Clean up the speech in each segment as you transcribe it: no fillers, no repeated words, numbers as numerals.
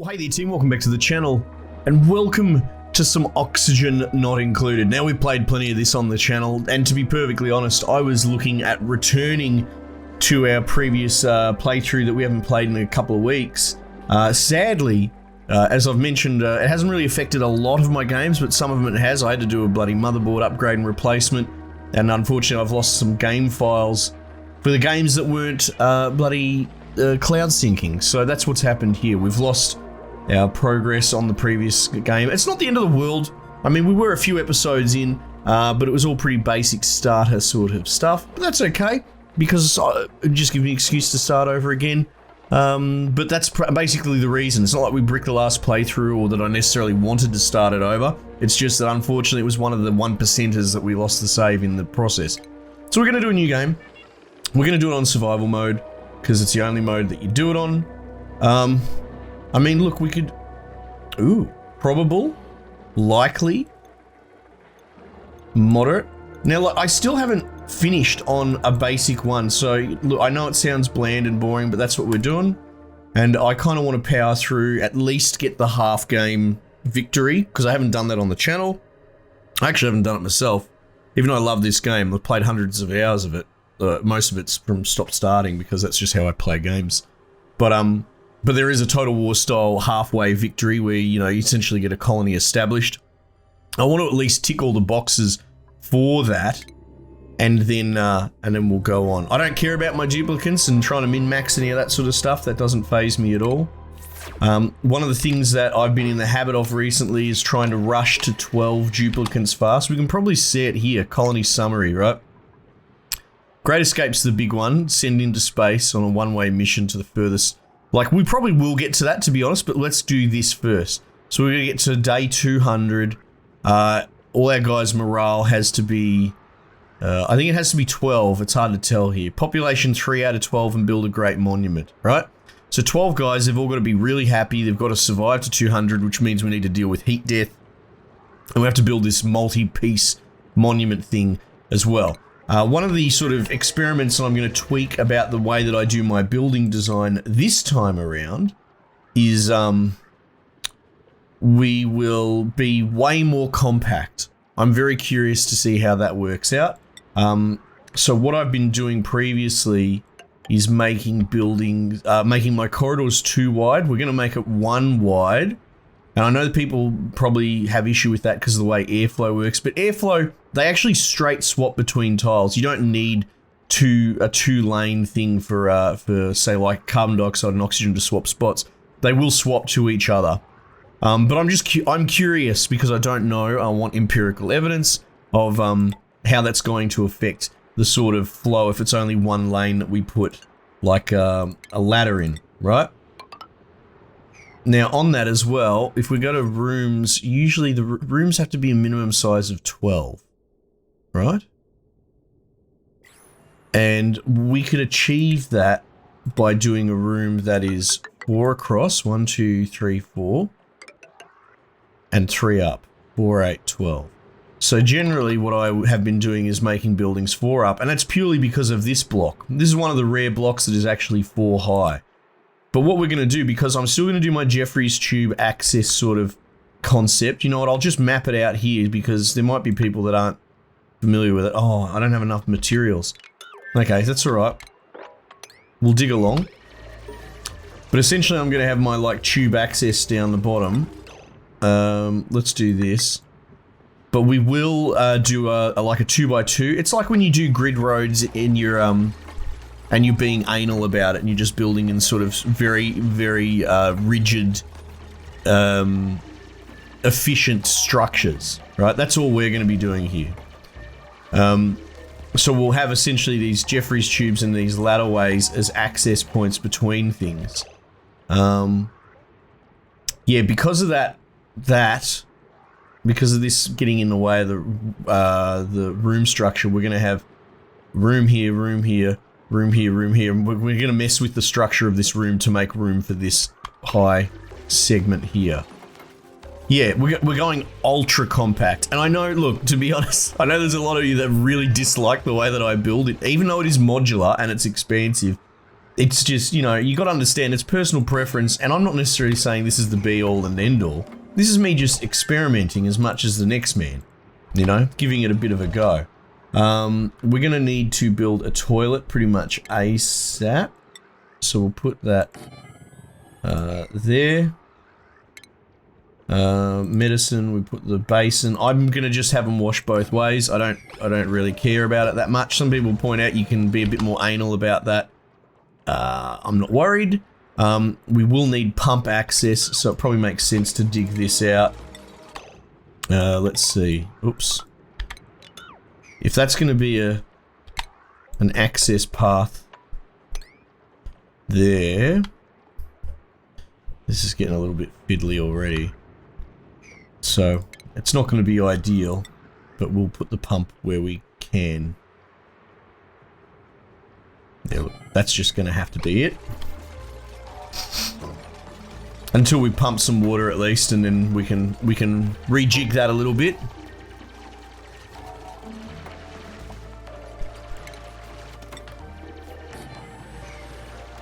Well, hey there team, welcome back to the channel, and welcome to some Oxygen Not Included. Now, we've played plenty of this on the channel, and to be perfectly honest, I was looking at returning to our previous playthrough that we haven't played in a couple of weeks. Sadly, as I've mentioned, it hasn't really affected a lot of my games, but some of them it has. I had to do a bloody motherboard upgrade and replacement, and unfortunately I've lost some game files for the games that weren't bloody cloud syncing. So that's what's happened here. We've lost our progress on the previous game. It's not the end of the world. I mean, we were a few episodes in, but it was all pretty basic starter sort of stuff. But that's okay, because it just gives me an excuse to start over again. But that's basically the reason. It's not like we bricked the last playthrough or that I necessarily wanted to start it over. It's just that unfortunately it was one of the 1%ers that we lost the save in the process. So we're going to do a new game. We're going to do it on survival mode, because it's the only mode that you do it on. I mean, look, we could... Ooh. Probable. Likely. Moderate. Now, look, I still haven't finished on a basic one, so look, I know it sounds bland and boring, but that's what we're doing. And I kind of want to power through, at least get the half game victory, because I haven't done that on the channel. I actually haven't done it myself. Even though I love this game, I've played hundreds of hours of it. Most of it's from stop starting, because that's just how I play games. But there is a Total War style halfway victory where, you know, you essentially get a colony established. I want to at least tick all the boxes for that, and then we'll go on. I don't care about my duplicates and trying to min-max any of that sort of stuff. That doesn't faze me at all. One of the things that I've been in the habit of recently is trying to rush to 12 duplicates fast. We can probably see it here, colony summary, right? Great Escape's the big one. Send into space on a one-way mission to the furthest. Like, we probably will get to that, to be honest, but let's do this first. So we're going to get to day 200. All our guys' morale has to be... I think it has to be 12. It's hard to tell here. Population 3 out of 12 and build a great monument, right? So 12 guys, they've all got to be really happy. They've got to survive to 200, which means we need to deal with heat death. And we have to build this multi-piece monument thing as well. One of the sort of experiments that I'm going to tweak about the way that I do my building design this time around is we will be way more compact. I'm very curious to see how that works out. So what I've been doing previously is making buildings, making my corridors 2 wide. We're going to make it 1 wide. And I know that people probably have issue with that because of the way airflow works, but airflow, they actually straight swap between tiles. You don't need a 2-lane thing for say like carbon dioxide and oxygen to swap spots. They will swap to each other. But I'm curious because I don't know. I want empirical evidence of how that's going to affect the sort of flow if it's only 1 lane that we put like a ladder in, right? Now, on that as well, if we go to rooms, usually the rooms have to be a minimum size of 12, right? And we could achieve that by doing a room that is 4 across, 1, 2, 3, 4, and 3 up, 4, 8, 12. So generally what I have been doing is making buildings 4 up, and that's purely because of this block. This is one of the rare blocks that is actually 4 high. But what we're going to do, because I'm still going to do my Jeffries tube access sort of concept, you know what, I'll just map it out here because there might be people that aren't familiar with it. Oh, I don't have enough materials. Okay, that's all right. We'll dig along. But essentially I'm going to have my like tube access down the bottom. Let's do this. But we will do like a 2x2. It's like when you do grid roads in your... and you're being anal about it, and you're just building in sort of very, very rigid, efficient structures, right? That's all we're going to be doing here. So we'll have essentially these Jeffries tubes and these ladderways as access points between things. Yeah, because of because of this getting in the way of the room structure, we're going to have room here, room here, room here, room here. We're going to mess with the structure of this room to make room for this high segment here. Yeah, we're going ultra compact. And I know, look, to be honest, I know there's a lot of you that really dislike the way that I build it. Even though it is modular and it's expansive, it's just, you know, you got to understand it's personal preference, and I'm not necessarily saying this is the be all and end all. This is me just experimenting as much as the next man, you know, giving it a bit of a go. We're going to need to build a toilet pretty much ASAP. So we'll put that there. Medicine, we put the basin. I'm going to just have them wash both ways. I don't really care about it that much. Some people point out you can be a bit more anal about that. I'm not worried. We will need pump access, so it probably makes sense to dig this out. Let's see. Oops. If that's going to be an access path there. This is getting a little bit fiddly already. So, it's not going to be ideal, but we'll put the pump where we can. Yeah, look, that's just going to have to be it. Until we pump some water at least, and then we can rejig that a little bit.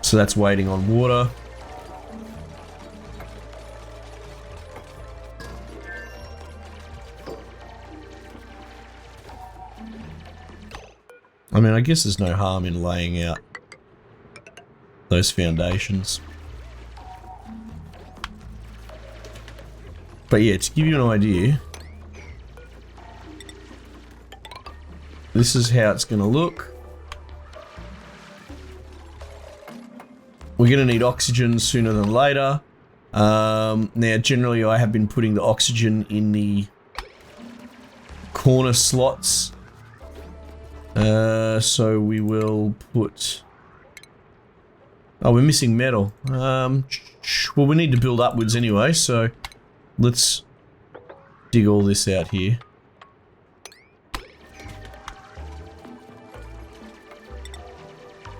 So that's waiting on water. I mean, I guess there's no harm in laying out those foundations. But yeah, to give you an idea, this is how it's going to look. We're going to need oxygen sooner than later. Now, generally, I have been putting the oxygen in the corner slots. So we will put... Oh, we're missing metal. Well, we need to build upwards anyway, so let's dig all this out here.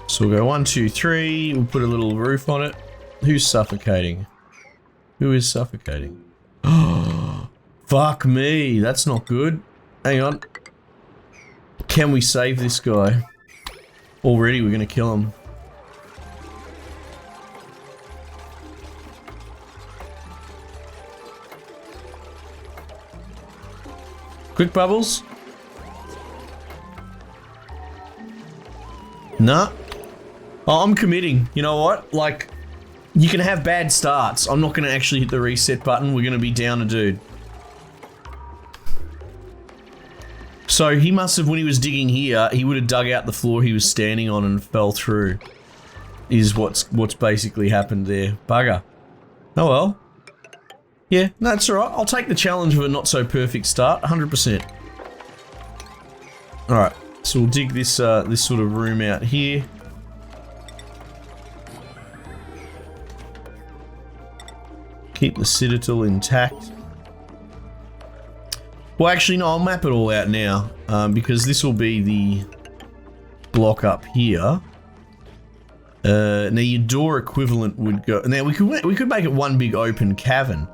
So we'll go 1, 2, 3. We'll put a little roof on it. Who's suffocating? Who is suffocating? Oh, fuck me. That's not good. Hang on. Can we save this guy? Already we're going to kill him. Quick bubbles. Nah. Oh, I'm committing. You know what? Like, you can have bad starts. I'm not going to actually hit the reset button. We're going to be down a dude. So he must have, when he was digging here, he would have dug out the floor he was standing on and fell through. Is what's basically happened there. Bugger. Oh well. Yeah, that's alright. I'll take the challenge of a not so perfect start, 100%. Alright, so we'll dig this this sort of room out here. Keep the citadel intact. Well, actually, no, I'll map it all out now, because this will be the block up here. Now, your door equivalent would go... Now, we could make it one big open cavern,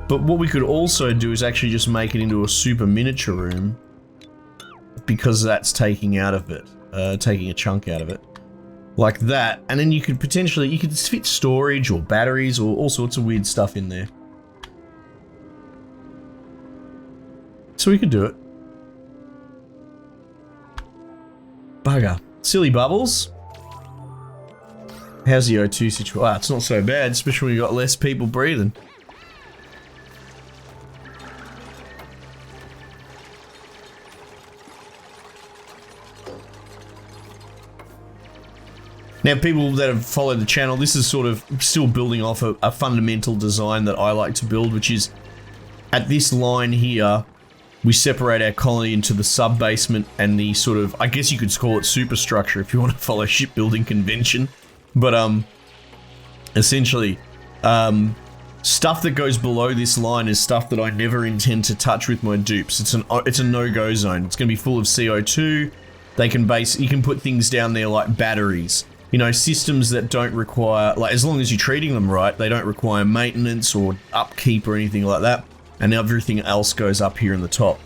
but what we could also do is actually just make it into a super miniature room, because that's taking out of it, taking a chunk out of it, like that, and then you could potentially, you could fit storage or batteries or all sorts of weird stuff in there. So we could do it. Bugger. Silly bubbles. How's the O2 situation? Ah, it's not so bad, especially when you got less people breathing. Now, people that have followed the channel, this is sort of still building off a fundamental design that I like to build, which is at this line here, we separate our colony into the sub-basement and the sort of, I guess you could call it superstructure if you want to follow shipbuilding convention. But, essentially, stuff that goes below this line is stuff that I never intend to touch with my dupes. It's a no-go zone. It's going to be full of CO2. You can put things down there like batteries. You know, systems that don't require, like, as long as you're treating them right, they don't require maintenance or upkeep or anything like that. And everything else goes up here in the top.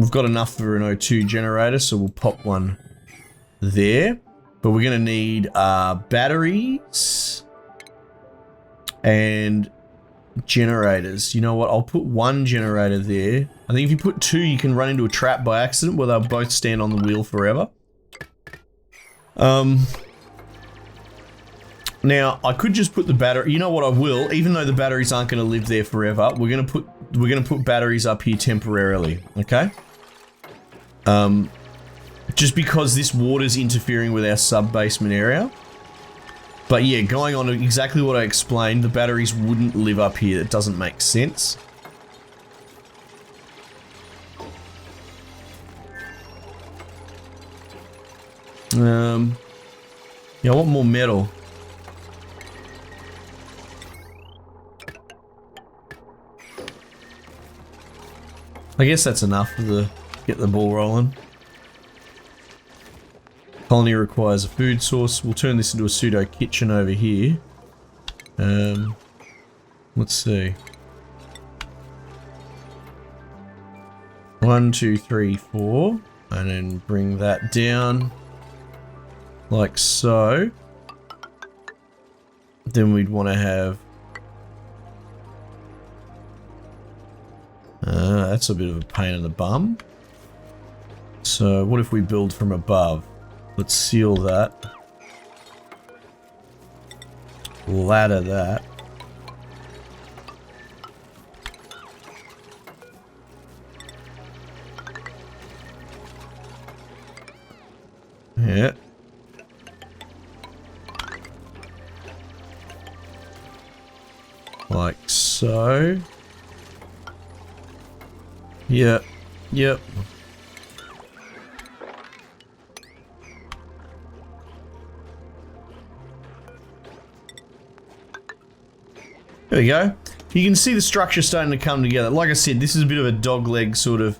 We've got enough for an O2 generator, so we'll pop one there. But we're going to need batteries and generators. You know what? I'll put one generator there. I think if you put two, you can run into a trap by accident where they'll both stand on the wheel forever. Now I could just put the battery. You know what? I will, even though the batteries aren't going to live there forever. We're gonna put batteries up here temporarily. Okay. Just because this water's interfering with our sub-basement area. But yeah, going on exactly what I explained, the batteries wouldn't live up here. It doesn't make sense. Yeah, I want more metal. I guess that's enough to get the ball rolling. Colony requires a food source. We'll turn this into a pseudo kitchen over here. Let's see. 1, 2, 3, 4, and then bring that down like so. Then we'd want to have. That's a bit of a pain in the bum. So what if we build from above? Let's seal that. Ladder that. Yeah. Like so. Yep. Yep. There we go. You can see the structure starting to come together. Like I said, this is a bit of a dogleg sort of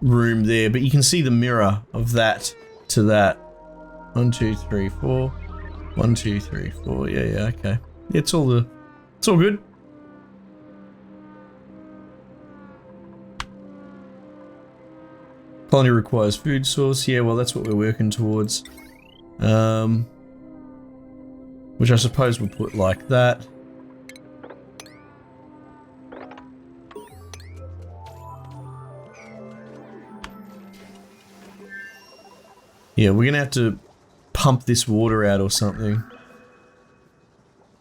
room there, but you can see the mirror of that to that. 1, 2, 3, 4. 1, 2, 3, 4. Yeah, yeah, okay. Yeah, it's all good. Colony requires food source. Yeah, well, that's what we're working towards. Which I suppose we'll put like that. Yeah, we're gonna have to pump this water out or something.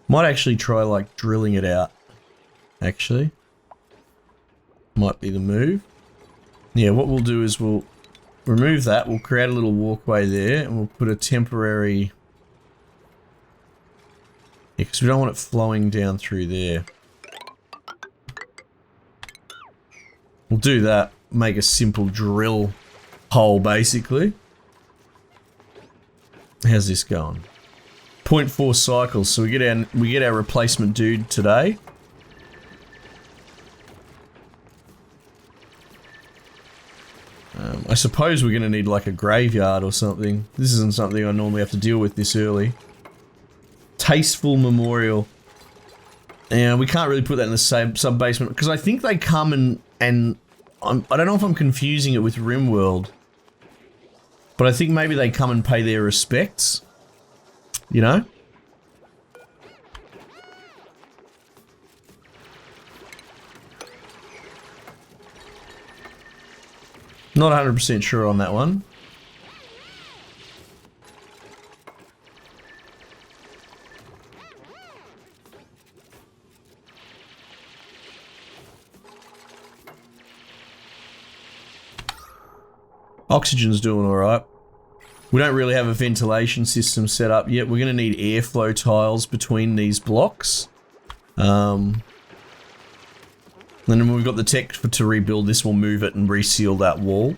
Might actually try like drilling it out. Actually. Might be the move. Yeah, what we'll do is we'll remove that. We'll create a little walkway there and we'll put a temporary... Yeah, because we don't want it flowing down through there. We'll do that. Make a simple drill hole basically. How's this going? 0.4 cycles, so we get our replacement dude today. I suppose we're going to need like a graveyard or something. This isn't something I normally have to deal with this early. Tasteful memorial. Yeah, we can't really put that in the same sub-basement because I think they come and I don't know if I'm confusing it with RimWorld. But I think maybe they come and pay their respects. You know? Not 100% sure on that one. Oxygen's doing alright. We don't really have a ventilation system set up yet. We're going to need airflow tiles between these blocks. And then when we've got the tech to rebuild this, we'll move it and reseal that wall.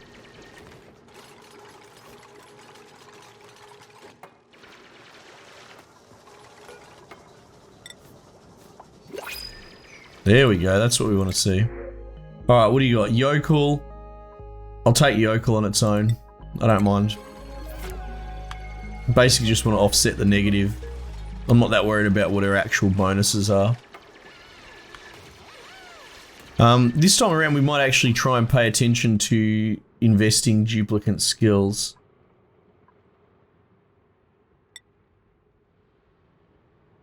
There we go. That's what we want to see. Alright, what do you got? Yokel. I'll take Yokel on its own. I don't mind. Basically just want to offset the negative. I'm not that worried about what our actual bonuses are. This time around, we might actually try and pay attention to investing duplicate skills.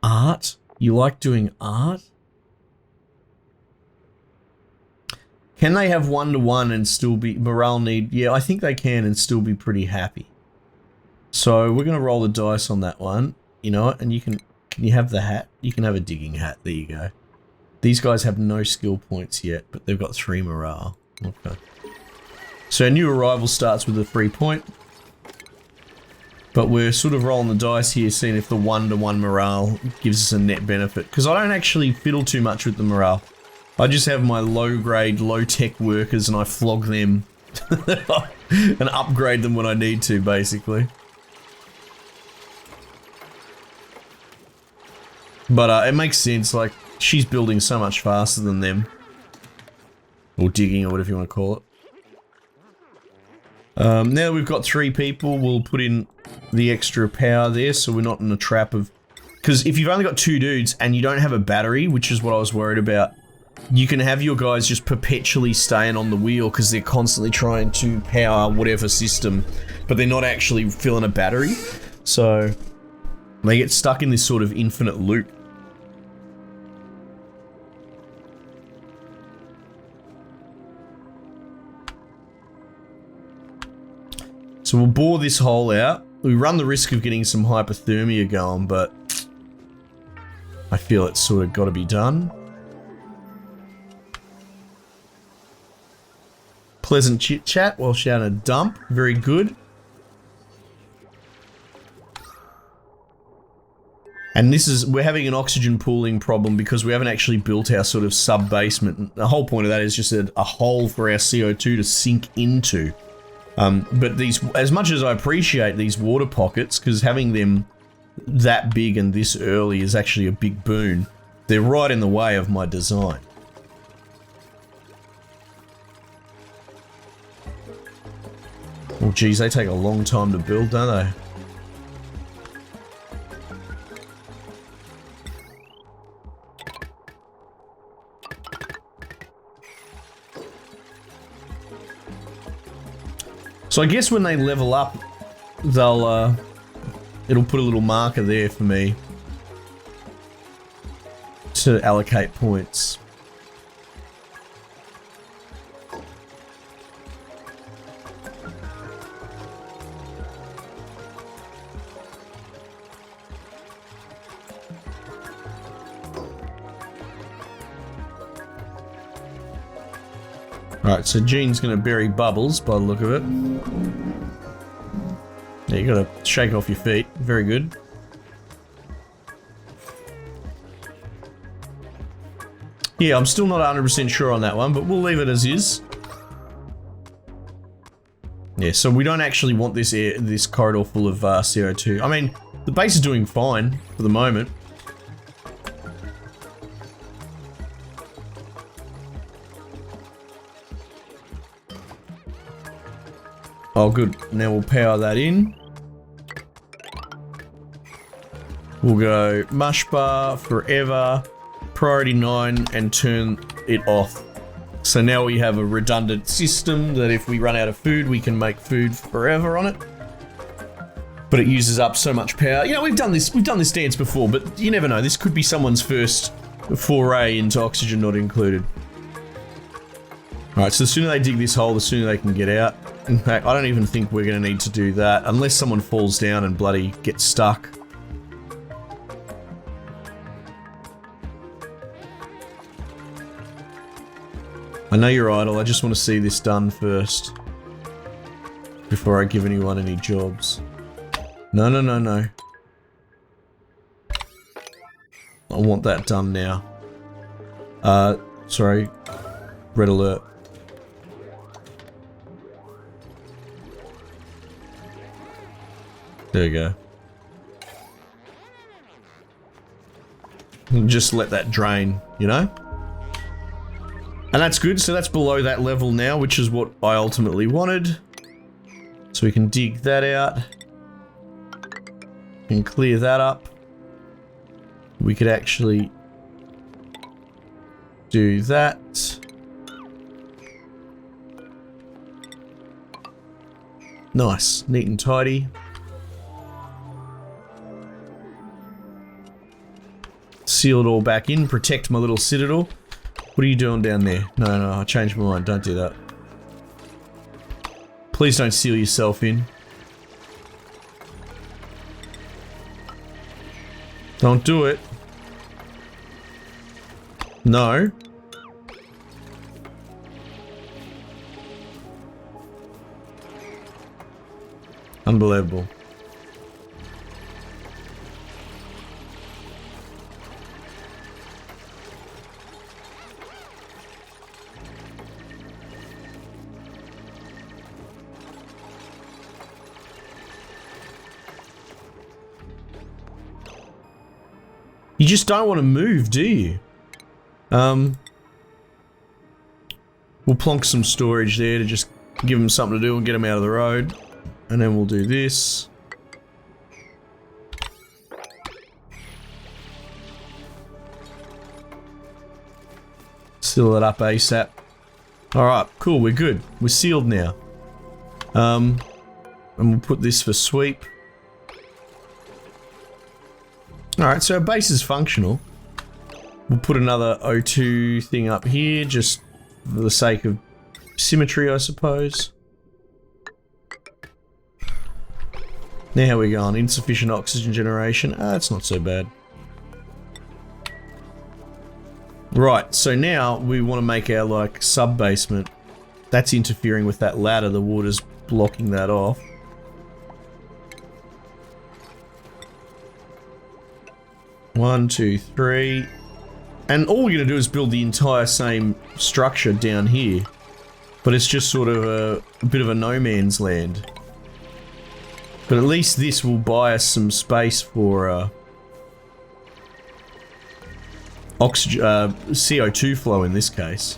Art? You like doing art? Can they have 1-to-1 and still be morale need? Yeah, I think they can and still be pretty happy. So we're gonna roll the dice on that one. You know what? And you can you have the hat? You can have a digging hat. There you go. These guys have no skill points yet, but they've got 3 morale. Okay. So a new arrival starts with a 3 point. But we're sort of rolling the dice here, seeing if the 1-to-1 morale gives us a net benefit. Because I don't actually fiddle too much with the morale. I just have my low-grade, low-tech workers and I flog them and upgrade them when I need to, basically. But it makes sense, like, she's building so much faster than them. Or digging, or whatever you want to call it. Now we've got 3 people, we'll put in the extra power there so we're not in a trap of... Because if you've only got 2 dudes and you don't have a battery, which is what I was worried about, you can have your guys just perpetually staying on the wheel because they're constantly trying to power whatever system, but they're not actually filling a battery. So they get stuck in this sort of infinite loop. So we'll bore this hole out. We run the risk of getting some hypothermia going, but I feel it's sort of got to be done. Pleasant chit chat while she had a dump. Very good. And this is, we're having an oxygen pooling problem because we haven't actually built our sort of sub-basement. The whole point of that is just a hole for our CO2 to sink into. But these, as much as I appreciate these water pockets, because having them that big and this early is actually a big boon, they're right in the way of my design. Well, geez, they take a long time to build, don't they? So I guess when they level up, they'll, it'll put a little marker there for me to allocate points. Alright, so Jean's gonna bury Bubbles by the look of it. Yeah, you gotta shake off your feet. Very good. Yeah, I'm still not 100% sure on that one, but we'll leave it as is. Yeah, so we don't actually want this corridor full of CO2. I mean, the base is doing fine for the moment. Oh, good. Now we'll power that in. We'll go mush bar forever, priority 9, and turn it off. So now we have a redundant system that if we run out of food, we can make food forever on it. But it uses up so much power. You know, we've done this dance before, but you never know. This could be someone's first foray into oxygen not included. Alright, so the sooner they dig this hole, the sooner they can get out. In fact, I don't even think we're going to need to do that, unless someone falls down and bloody gets stuck. I know you're idle, I just want to see this done first. Before I give anyone any jobs. No, no, no, no. I want that done now. Sorry. Red alert. There we go. Just let that drain, you know? And that's good, so that's below that level now, which is what I ultimately wanted. So we can dig that out. And clear that up. We could actually do that. Nice, neat and tidy. Seal it all back in, protect my little citadel. What are you doing down there? No, I changed my mind, don't do that. Please don't seal yourself in. Don't do it. No. Unbelievable. You just don't want to move, do you? We'll plonk some storage there to just give them something to do and get them out of the road. And then we'll do this. Seal it up ASAP. Alright, cool, we're good. We're sealed now. And we'll put this for sweep. Alright, so our base is functional. We'll put another O2 thing up here, just for the sake of symmetry, I suppose. Now how we going? Insufficient oxygen generation. That's not so bad. Right, so now we want to make our, like, sub-basement. That's interfering with that ladder. The water's blocking that off. One, two, three. And all we're going to do is build the entire same structure down here. But it's just sort of a bit of a no man's land. But at least this will buy us some space for oxygen, CO2 flow in this case.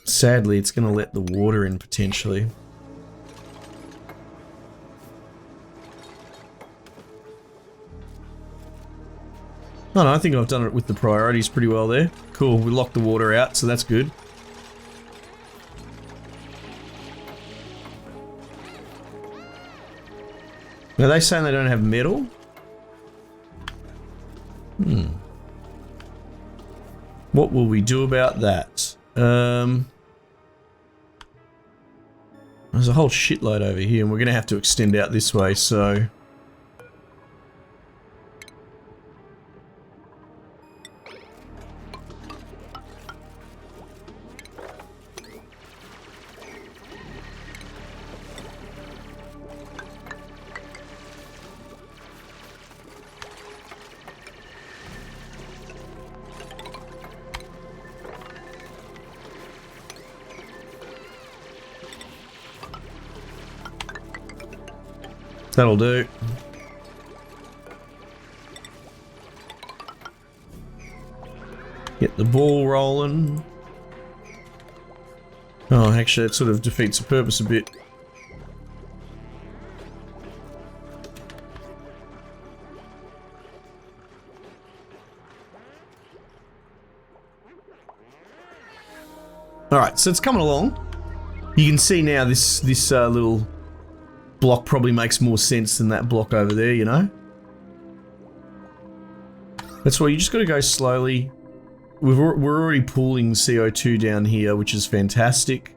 Sadly, it's going to let the water in potentially. Oh no, I think I've done it with the priorities pretty well there. Cool, we locked the water out, so that's good. Are they saying they don't have metal? What will we do about that? There's a whole shitload over here, and we're going to have to extend out this way, so... That'll do. Get the ball rolling. Oh, actually, it sort of defeats the purpose a bit. Alright, so it's coming along. You can see now this little block probably makes more sense than that block over there, you know? That's why you just got to go slowly. We're already pooling CO2 down here, which is fantastic.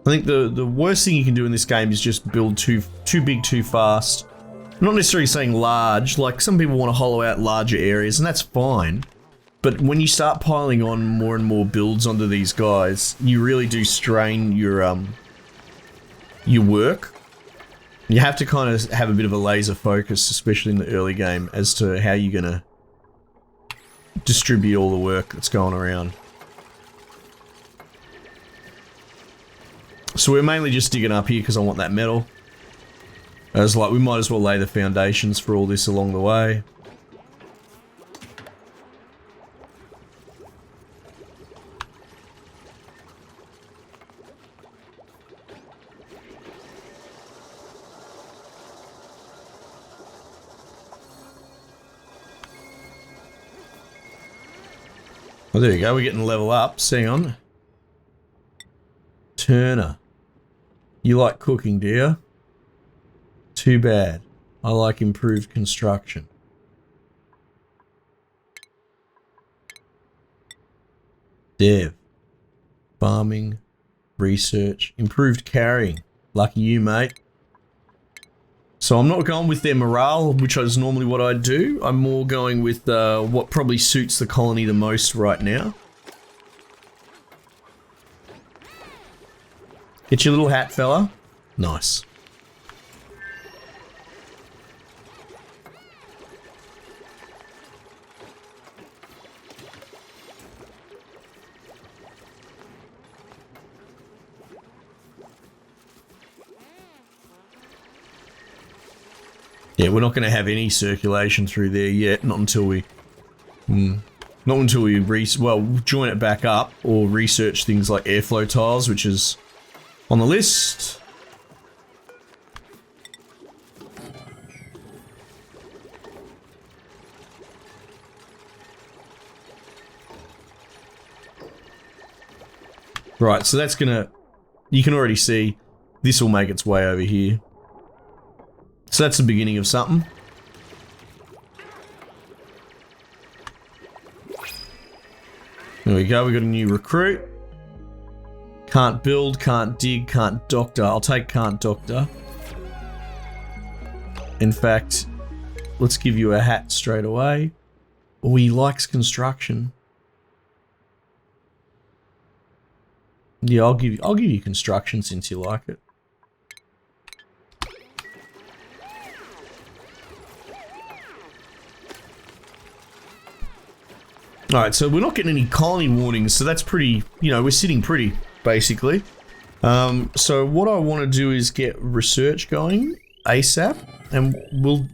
I think the worst thing you can do in this game is just build too big too fast. I'm not necessarily saying large, like some people want to hollow out larger areas, and that's fine. But when you start piling on more and more builds onto these guys, you really do strain your work. You have to kind of have a bit of a laser focus, especially in the early game, as to how you're gonna distribute all the work that's going around. So we're mainly just digging up here because I want that metal. I was like, we might as well lay the foundations for all this along the way. Oh, there you go. We're getting level up. Hang on. Turner. You like cooking, do you? Too bad. I like improved construction. Dev. Farming. Research. Improved carrying. Lucky you, mate. So I'm not going with their morale, which is normally what I do. I'm more going with what probably suits the colony the most right now. Get your little hat, fella. Nice. Yeah, we're not going to have any circulation through there yet, not until we... not until we join it back up or research things like airflow tiles, which is on the list. Right, so that's going to... You can already see this will make its way over here. So that's the beginning of something. There we go, we got a new recruit. Can't build, can't dig, can't doctor. I'll take can't doctor. In fact, let's give you a hat straight away. Oh, he likes construction. Yeah, I'll give you construction since you like it. Alright, so we're not getting any colony warnings, so that's pretty, you know, we're sitting pretty, basically. So what I want to do is get research going ASAP, and well,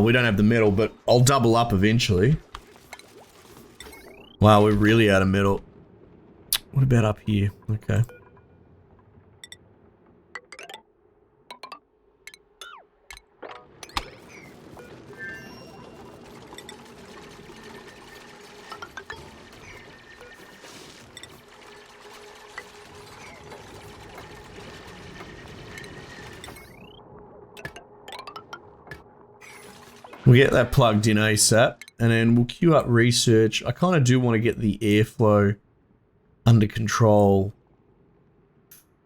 we don't have the metal, but I'll double up eventually. Wow, we're really out of metal. What about up here? Okay. We'll get that plugged in ASAP, and then we'll queue up research. I kind of do want to get the airflow under control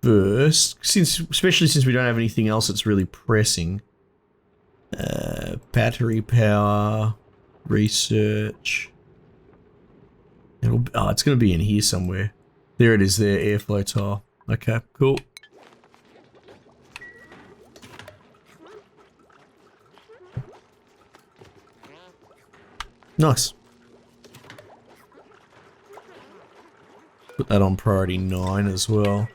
first, especially since we don't have anything else that's really pressing. Battery power, research. It's going to be in here somewhere. There it is there, airflow tile. Okay, cool. Nice. Put that on priority 9 as well.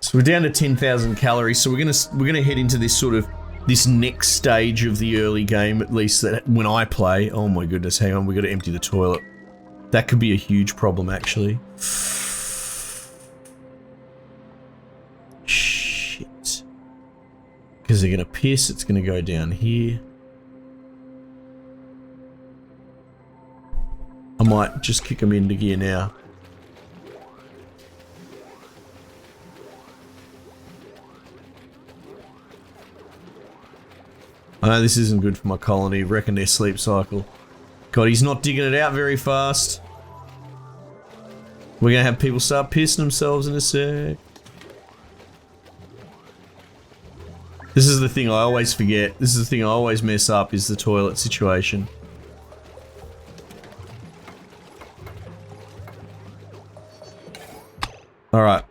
So we're down to 10,000 calories. So we're gonna head into this next stage of the early game, at least that when I play. Oh my goodness, hang on, we got to empty the toilet. That could be a huge problem, actually. Shit. Because they're gonna piss. It's gonna go down here. I might just kick them into gear now. I know this isn't good for my colony. Reckon their sleep cycle. God, he's not digging it out very fast. We're gonna have people start pissing themselves in a sec. This is the thing I always forget. This is the thing I always mess up, is the toilet situation. Alright.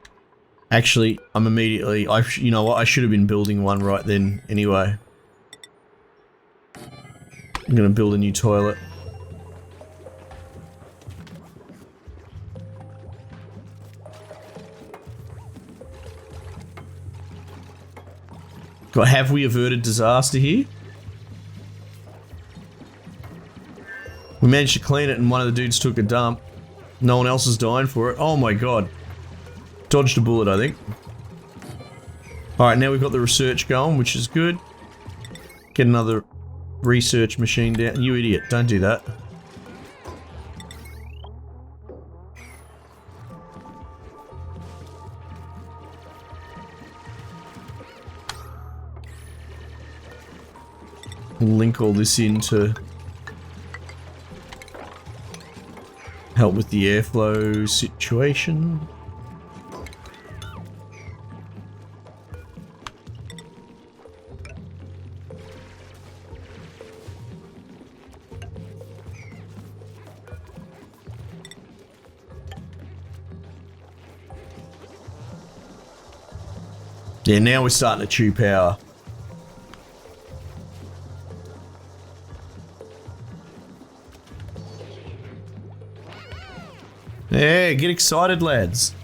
Actually, I'm immediately... you know what? I should have been building one right then anyway. I'm gonna build a new toilet. God, have we averted disaster here? We managed to clean it and one of the dudes took a dump. No one else is dying for it. Oh my god. Dodged a bullet, I think. Alright, now we've got the research going, which is good. Get another research machine down. You idiot, don't do that. link all this in to help with the airflow situation. Yeah, now we're starting to chew power. Yeah, get excited, lads.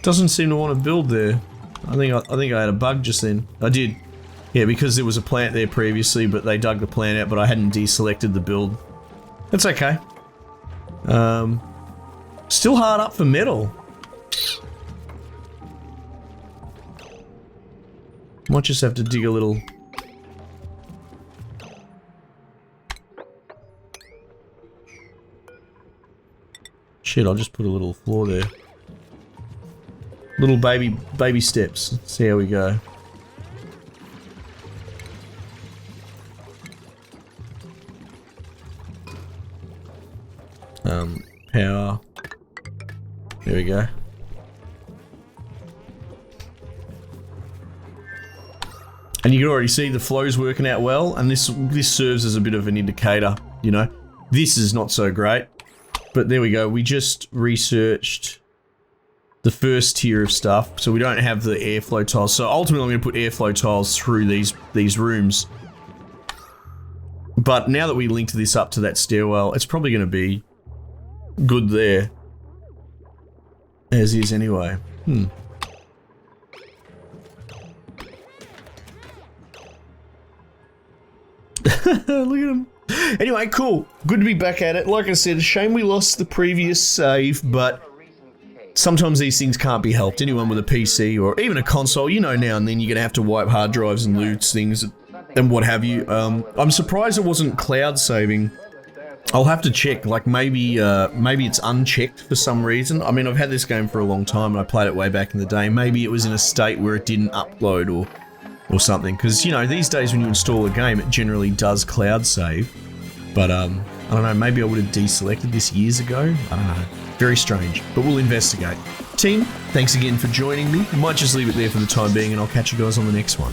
Doesn't seem to want to build there. I think I had a bug just then. I did. Yeah, because there was a plant there previously, but they dug the plant out, but I hadn't deselected the build. That's okay. Still hard up for metal. Might just have to dig a little. Shit, I'll just put a little floor there. Little baby steps. Let's see how we go. Power. There we go. And you can already see the flow's working out well, and this serves as a bit of an indicator, you know. This is not so great, but there we go. We just researched the first tier of stuff, so we don't have the airflow tiles. So ultimately I'm going to put airflow tiles through these rooms. But now that we linked this up to that stairwell, it's probably going to be good there. As is anyway. Look at him. Anyway, cool. Good to be back at it. Like I said, shame we lost the previous save, but sometimes these things can't be helped. Anyone with a PC or even a console, you know, now and then you're going to have to wipe hard drives and lose things and what have you. I'm surprised it wasn't cloud saving. I'll have to check, like maybe it's unchecked for some reason. I mean, I've had this game for a long time and I played it way back in the day. Maybe it was in a state where it didn't upload or something. Because, you know, these days when you install a game, it generally does cloud save. But, I don't know, maybe I would have deselected this years ago. I don't know. Very strange, but we'll investigate. Team, thanks again for joining me. We might just leave it there for the time being and I'll catch you guys on the next one.